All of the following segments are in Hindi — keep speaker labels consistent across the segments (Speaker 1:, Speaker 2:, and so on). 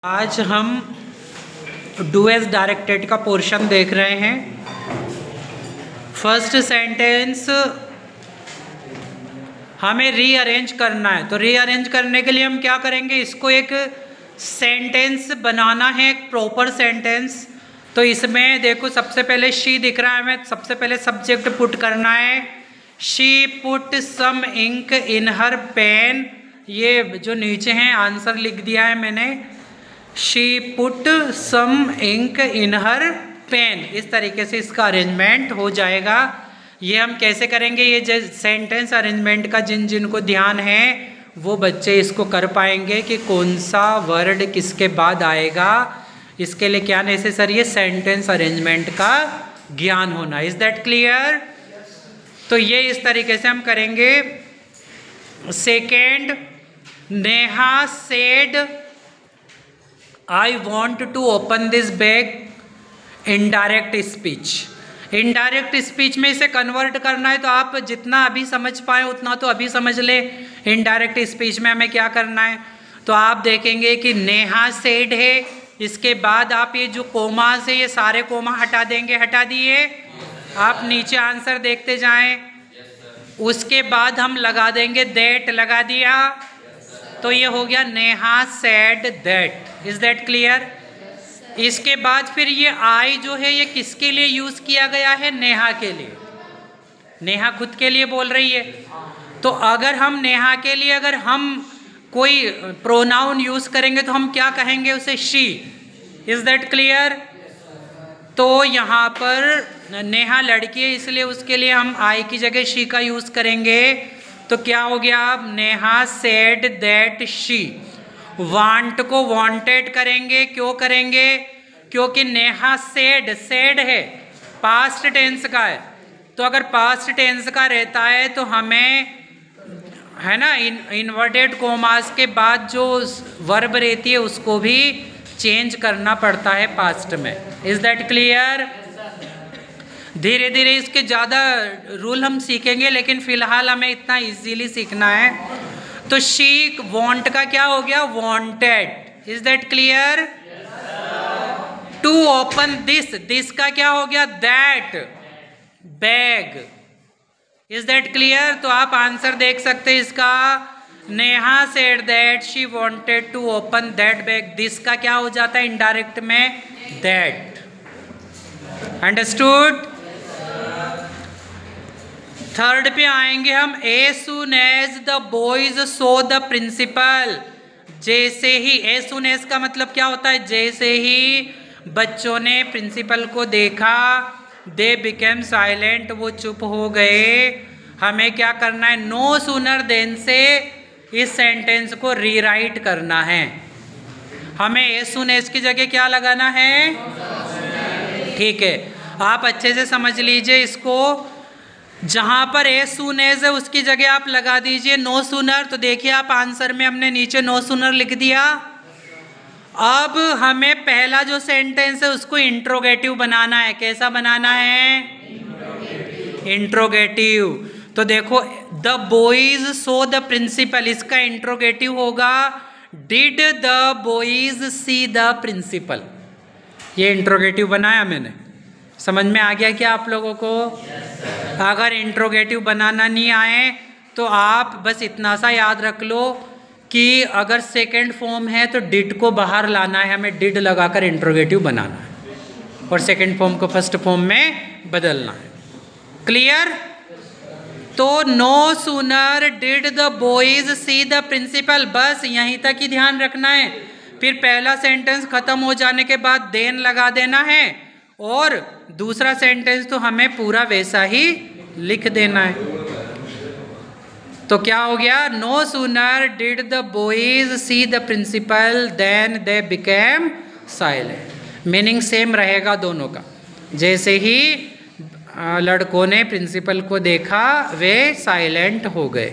Speaker 1: आज हम डू एज डायरेक्टेड का पोर्शन देख रहे हैं। फर्स्ट सेंटेंस हमें रीअरेंज करना है, तो रीअरेंज करने के लिए हम क्या करेंगे, इसको एक सेंटेंस बनाना है, एक प्रॉपर सेंटेंस। तो इसमें देखो सबसे पहले शी दिख रहा है, हमें सबसे पहले सब्जेक्ट पुट करना है। She put some ink in her pen, ये जो नीचे हैं आंसर लिख दिया है मैंने। She put some ink in her pen, इस तरीके से इसका अरेंजमेंट हो जाएगा। ये हम कैसे करेंगे, ये सेंटेंस अरेंजमेंट का जिन जिन को ध्यान है वो बच्चे इसको कर पाएंगे कि कौन सा वर्ड किसके बाद आएगा। इसके लिए क्या नेसेसरी है, सेंटेंस अरेंजमेंट का ज्ञान होना। Is that clear? तो ये इस तरीके से हम करेंगे। Second, Neha said I want to open this bag. Indirect speech. Indirect speech में इसे कन्वर्ट करना है, तो आप जितना अभी समझ पाए उतना तो अभी समझ ले। इनडायरेक्ट स्पीच में हमें क्या करना है, तो आप देखेंगे कि नेहा सेड है, इसके बाद आप ये जो कोमा से ये सारे कोमा हटा देंगे, हटा दिए। आप नीचे आंसर देखते जाएं। उसके बाद हम लगा देंगे दैट, लगा दिया, तो ये हो गया Neha said that. Is that clear? इसके बाद फिर ये आई जो है ये किसके लिए यूज किया गया है, नेहा के लिए। नेहा खुद के लिए बोल रही है, तो अगर हम नेहा के लिए अगर हम कोई प्रोनाउन यूज करेंगे तो हम क्या कहेंगे उसे, शी। Is that clear? तो यहाँ पर नेहा लड़की है इसलिए उसके लिए हम आई की जगह शी का यूज करेंगे। तो क्या हो गया, Neha said that she. Want को वांटेड करेंगे, क्यों करेंगे, क्योंकि नेहा सेड, सेड है पास्ट टेंस का है, तो अगर पास्ट टेंस का रहता है तो हमें है ना इन्वर्टेड कोमास के बाद जो वर्ब रहती है उसको भी चेंज करना पड़ता है पास्ट में। Is that clear? धीरे धीरे इसके ज़्यादा रूल हम सीखेंगे, लेकिन फिलहाल हमें इतना इजीली सीखना है। तो शी वांट का क्या हो गया, wanted. Is that clear? To open this, this का क्या हो गया, that bag. Is that clear? तो आप आंसर देख सकते हैं इसका। Neha said that she wanted to open that bag. This का क्या हो जाता है इनडायरेक्ट में, दैट। अंडरस्टूड? थर्ड पे आएंगे हम। As soon as the boys saw the principal. जैसे ही, एज सून एज का मतलब क्या होता है, जैसे ही बच्चों ने प्रिंसिपल को देखा, दे बिकेम साइलेंट, वो चुप हो गए। हमें क्या करना है, नो सूनर देन से इस सेंटेंस को रीराइट करना है। हमें एज सून एज की जगह क्या लगाना है, ठीक है। आप अच्छे से समझ लीजिए इसको। जहां पर एज सून एज है उसकी जगह आप लगा दीजिए नो सूनर। तो देखिए आप आंसर में हमने नीचे नो सूनर लिख दिया। अब हमें पहला जो सेंटेंस है उसको इंट्रोगेटिव बनाना है। कैसा बनाना है, इंट्रोगेटिव। तो देखो the boys saw the principal, इसका इंट्रोगेटिव होगा did the boys see the principal. ये इंट्रोगेटिव बनाया मैंने, समझ में आ गया क्या आप लोगों को? अगर इंट्रोगेटिव बनाना नहीं आए तो आप बस इतना सा याद रख लो कि अगर सेकंड फॉर्म है तो डिड को बाहर लाना है, हमें डिड लगाकर इंट्रोगेटिव बनाना है, और सेकंड फॉर्म को फर्स्ट फॉर्म में बदलना है। क्लियर? तो no sooner did the boys see the principal, बस यहीं तक ही ध्यान रखना है। फिर पहला सेंटेंस खत्म हो जाने के बाद देन लगा देना है, और दूसरा सेंटेंस तो हमें पूरा वैसा ही लिख देना है। तो क्या हो गया, no sooner did the boys see the principal then they became silent. Meaning same रहेगा दोनों का। जैसे ही लड़कों ने प्रिंसिपल को देखा वे साइलेंट हो गए।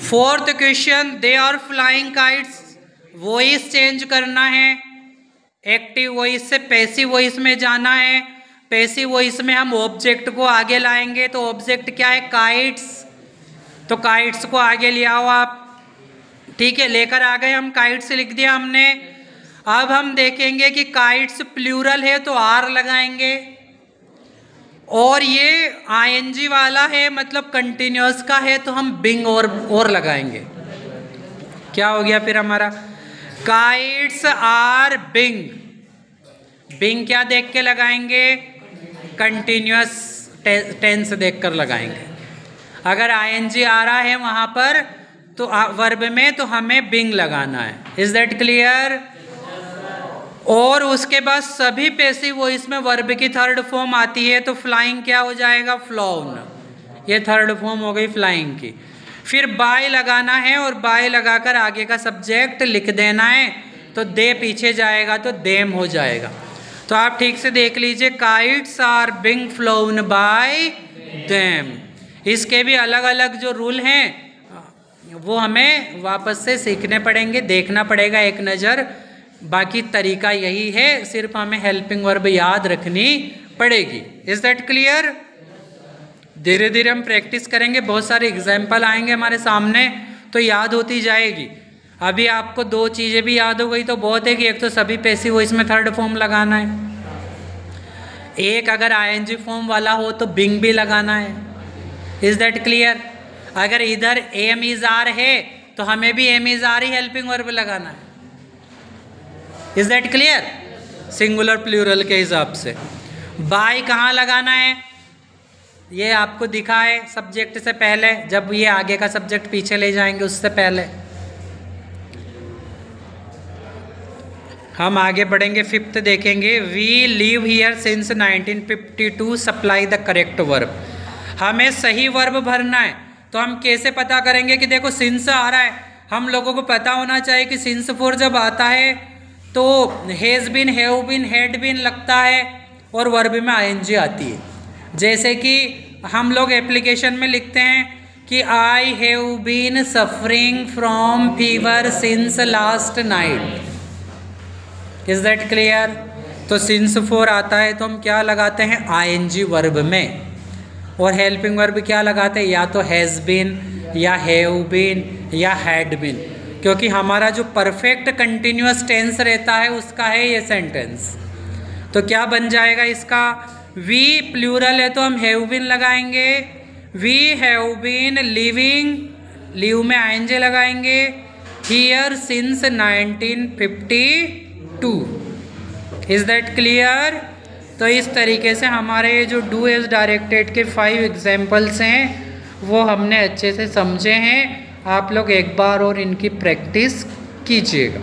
Speaker 1: Fourth question, they are flying kites. Voice change करना है, एक्टिव वॉइस से पैसिव वॉइस में जाना है। पैसिव वॉइस में हम ऑब्जेक्ट को आगे लाएंगे, तो ऑब्जेक्ट क्या है, काइट्स। तो काइट्स को आगे ले आओ आप। ठीक है, लेकर आ गए हम, काइट्स लिख दिया हमने। अब हम देखेंगे कि काइट्स प्लूरल है तो आर लगाएंगे, और ये आईएनजी वाला है मतलब कंटिन्यूअस का है तो हम बिंग और लगाएंगे। क्या हो गया फिर हमारा, काइट्स आर बिंग। बिंग क्या देख के लगाएंगे, कंटिन्यूअस टेंस देखकर लगाएंगे। अगर आईएनजी आ रहा है वहां पर तो वर्ब में, तो हमें बिंग लगाना है। Is that clear? और उसके बाद सभी पैसिव वॉइस में वर्ब की थर्ड फॉर्म आती है, तो फ्लाइंग क्या हो जाएगा, फ्लॉन। ये थर्ड फॉर्म हो गई फ्लाइंग की। फिर बाय लगाना है, और बाय लगाकर आगे का सब्जेक्ट लिख देना है, तो दे पीछे जाएगा तो देम हो जाएगा। तो आप ठीक से देख लीजिए, kites are being flown by them. इसके भी अलग अलग जो रूल हैं वो हमें वापस से सीखने पड़ेंगे, देखना पड़ेगा एक नज़र। बाकी तरीका यही है, सिर्फ हमें हेल्पिंग वर्ब याद रखनी पड़ेगी। Is that clear? धीरे धीरे हम प्रैक्टिस करेंगे, बहुत सारे एग्जाम्पल आएंगे हमारे सामने, तो याद होती जाएगी। अभी आपको दो चीज़ें भी याद हो गई तो बहुत है, कि एक तो सभी पैसिव वॉइस में थर्ड फॉर्म लगाना है, एक अगर आईएनजी फॉर्म वाला हो तो बिंग भी लगाना है। Is that clear? अगर इधर एम इज आर है तो हमें भी एम इज आर ही हेल्पिंग वर्ब लगाना है। Is that clear? Singular plural के हिसाब से। बाय कहाँ लगाना है, ये आपको दिखा है सब्जेक्ट से पहले, जब ये आगे का सब्जेक्ट पीछे ले जाएंगे उससे पहले। हम आगे बढ़ेंगे, फिफ्थ देखेंगे। We live here since 1952, supply the correct verb. हमें सही वर्ब भरना है, तो हम कैसे पता करेंगे कि देखो सिंस आ रहा है, हम लोगों को पता होना चाहिए कि सिंस फोर जब आता है तो has been, have been, had been लगता है, और वर्ब में आईएनजी आती है। जैसे कि हम लोग एप्लीकेशन में लिखते हैं कि I have been suffering from fever since last night. Is that clear? तो सिंस फोर आता है तो हम क्या लगाते हैं, आईएनजी वर्ब में, और हेल्पिंग वर्ब क्या लगाते हैं, या तो हैज़ बीन, या हैव बीन, या हैड बीन, क्योंकि हमारा जो परफेक्ट कंटिन्यूअस टेंस रहता है उसका है ये सेंटेंस। तो क्या बन जाएगा इसका, वी प्लूरल है तो हम हैव बीन लगाएंगे, we have been living, live में आईएनजी लगाएंगे, here since 1952। Is that clear? तो इस तरीके से हमारे जो डू एज डायरेक्टेड के 5 एग्जाम्पल्स हैं वो हमने अच्छे से समझे हैं। आप लोग एक बार और इनकी प्रैक्टिस कीजिएगा।